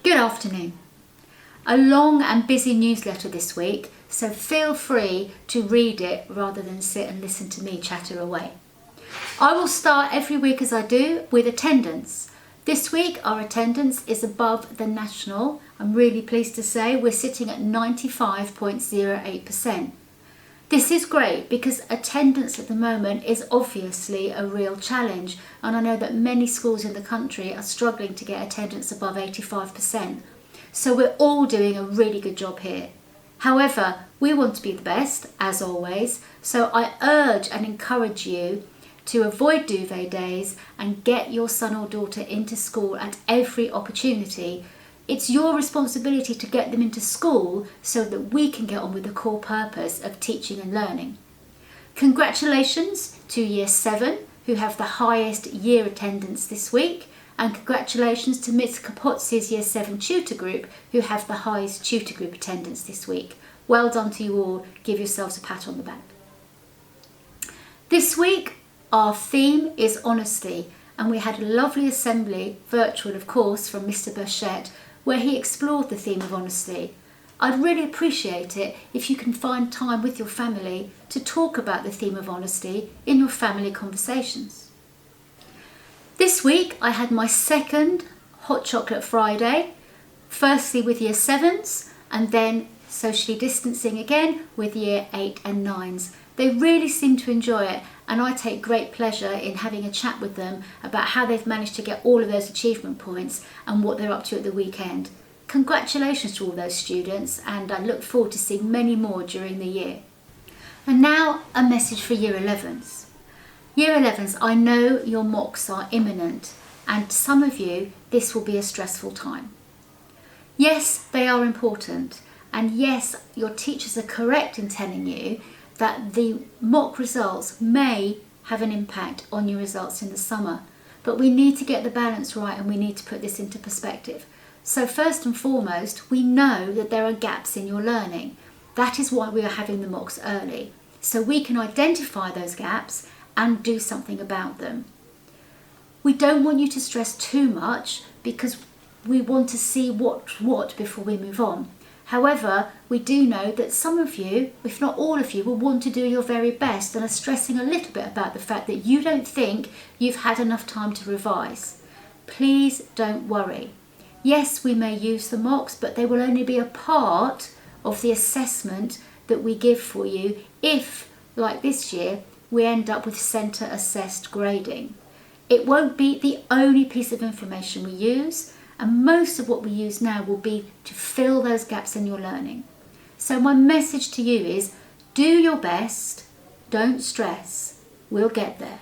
Good afternoon. A long and busy newsletter this week, so feel free to read it rather than sit and listen to me chatter away. I will start every week as I do with attendance. This week our attendance is above the national. I'm really pleased to say we're sitting at 95.08%. This is great because attendance at the moment is obviously a real challenge, and I know that many schools in the country are struggling to get attendance above 85%. So we're all doing a really good job here. However, we want to be the best, as always, so I urge and encourage you to avoid duvet days and get your son or daughter into school at every opportunity. It's your responsibility to get them into school so that we can get on with the core purpose of teaching and learning. Congratulations to Year 7 who have the highest year attendance this week, and congratulations to Ms Kapotzi's Year 7 tutor group who have the highest tutor group attendance this week. Well done to you all, give yourselves a pat on the back. This week our theme is honesty, and we had a lovely assembly, virtual of course, from Mr Burchett, where he explored the theme of honesty. I'd really appreciate it if you can find time with your family to talk about the theme of honesty in your family conversations. This week I had my second Hot Chocolate Friday, firstly with Year 7s and then socially distancing again with Year 8 and 9s. They really seem to enjoy it, and I take great pleasure in having a chat with them about how they've managed to get all of those achievement points and what they're up to at the weekend. Congratulations to all those students, and I look forward to seeing many more during the year. And now a message for Year 11s. Year 11s, I know your mocks are imminent, and to some of you this will be a stressful time. Yes, they are important, and yes, your teachers are correct in telling you that the mock results may have an impact on your results in the summer, but we need to get the balance right and we need to put this into perspective. So first and foremost, we know that there are gaps in your learning. That is why we are having the mocks early, so we can identify those gaps and do something about them. We don't want you to stress too much because we want to see what before we move on. However, we do know that some of you, if not all of you, will want to do your very best and are stressing a little bit about the fact that you don't think you've had enough time to revise. Please don't worry. Yes, we may use the mocks, but they will only be a part of the assessment that we give for you if, like this year, we end up with centre assessed grading. It won't be the only piece of information we use, and most of what we use now will be to fill those gaps in your learning. So my message to you is, do your best, don't stress, we'll get there.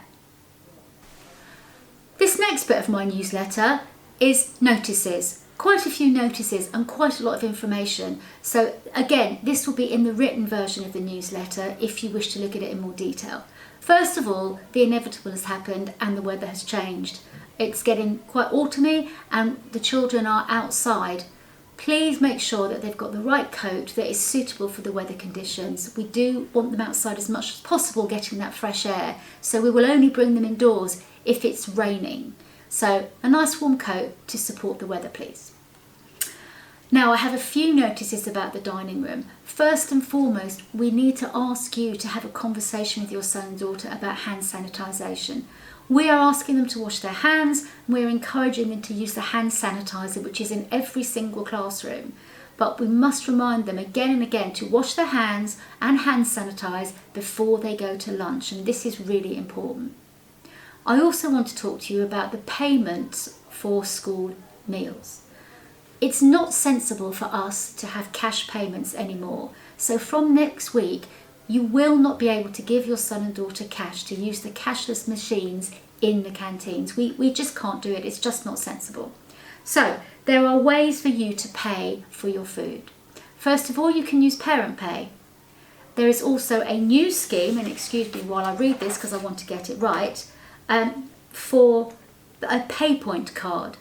This next bit of my newsletter is notices. Quite a few notices and quite a lot of information. So again, this will be in the written version of the newsletter if you wish to look at it in more detail. First of all, the inevitable has happened and the weather has changed. It's getting quite autumny and the children are outside. Please make sure that they've got the right coat that is suitable for the weather conditions. We do want them outside as much as possible getting that fresh air, so we will only bring them indoors if it's raining. So a nice warm coat to support the weather, please. Now I have a few notices about the dining room. First and foremost, we need to ask you to have a conversation with your son and daughter about hand sanitisation. We are asking them to wash their hands, and we're encouraging them to use the hand sanitizer, which is in every single classroom. But we must remind them again and again to wash their hands and hand sanitize before they go to lunch, and this is really important. I also want to talk to you about the payments for school meals. It's not sensible for us to have cash payments anymore, so from next week you will not be able to give your son and daughter cash to use the cashless machines in the canteens. We just can't do it, it's just not sensible. So there are ways for you to pay for your food. First of all, you can use Parent Pay. There is also a new scheme, and excuse me while I read this because I want to get it right, for a PayPoint card.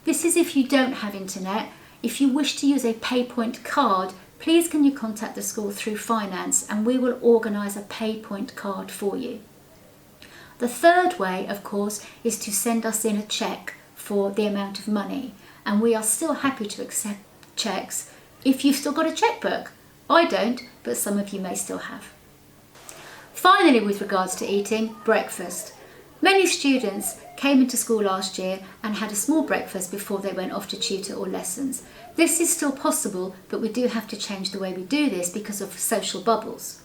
This is if you don't have internet. If you wish to use a PayPoint card, please can you contact the school through finance and we will organise a PayPoint card for you. The third way, of course, is to send us in a cheque for the amount of money. and we are still happy to accept cheques if you've still got a chequebook. I don't, but some of you may still have. Finally, with regards to eating, breakfast. Many students came into school last year and had a small breakfast before they went off to tutor or lessons. This is still possible, but we do have to change the way we do this because of social bubbles.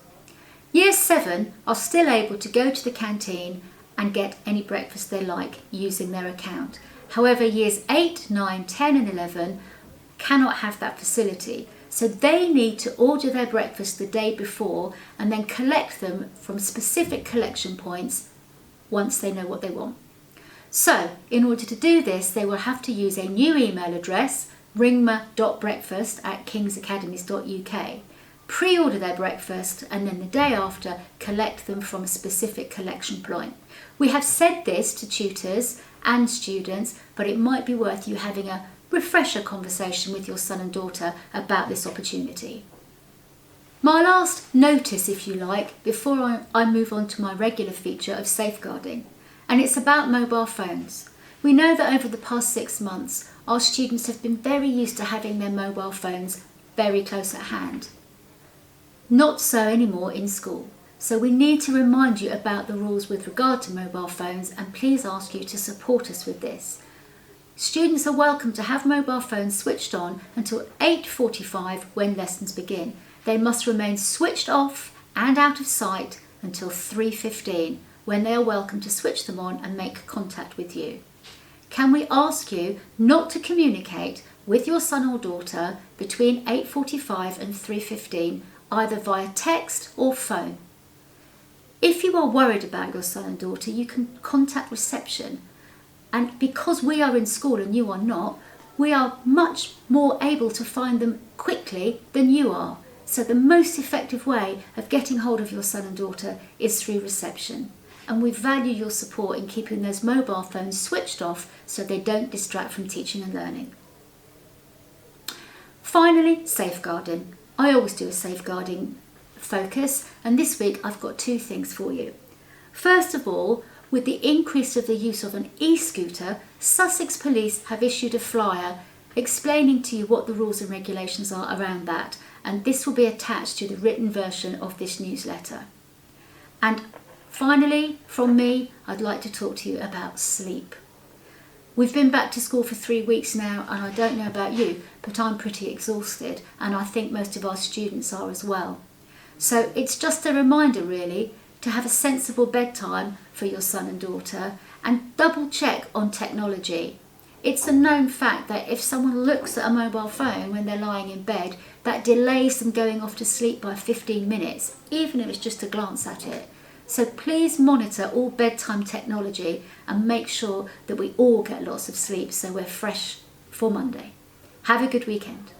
Year 7 are still able to go to the canteen and get any breakfast they like using their account. However, years 8, 9, 10 and 11 cannot have that facility. So they need to order their breakfast the day before and then collect them from specific collection points once they know what they want. So in order to do this, they will have to use a new email address, ringma.breakfast@kingsacademies.uk, pre-order their breakfast and then the day after collect them from a specific collection point. We have said this to tutors and students, but it might be worth you having a refresher conversation with your son and daughter about this opportunity. My last notice, if you like, before I move on to my regular feature of safeguarding, and it's about mobile phones. We know that over the past 6 months, our students have been very used to having their mobile phones very close at hand. Not so anymore in school. So we need to remind you about the rules with regard to mobile phones, and please ask you to support us with this. Students are welcome to have mobile phones switched on until 8:45 when lessons begin. They must remain switched off and out of sight until 3:15 when they are welcome to switch them on and make contact with you. Can we ask you not to communicate with your son or daughter between 8:45 and 3:15 either via text or phone? If you are worried about your son and daughter, you can contact reception. And because we are in school and you are not, we are much more able to find them quickly than you are. So the most effective way of getting hold of your son and daughter is through reception. And we value your support in keeping those mobile phones switched off so they don't distract from teaching and learning. Finally, safeguarding. I always do a safeguarding focus, and this week I've got 2 things for you. First of all, with the increase of the use of an e-scooter, Sussex Police have issued a flyer explaining to you what the rules and regulations are around that, and this will be attached to the written version of this newsletter. And finally, from me, I'd like to talk to you about sleep. We've been back to school for 3 weeks now, and I don't know about you, but I'm pretty exhausted, and I think most of our students are as well. So it's just a reminder really to have a sensible bedtime for your son and daughter, and double check on technology. It's a known fact that if someone looks at a mobile phone when they're lying in bed, that delays them going off to sleep by 15 minutes, even if it's just a glance at it. So please monitor all bedtime technology and make sure that we all get lots of sleep so we're fresh for Monday. Have a good weekend.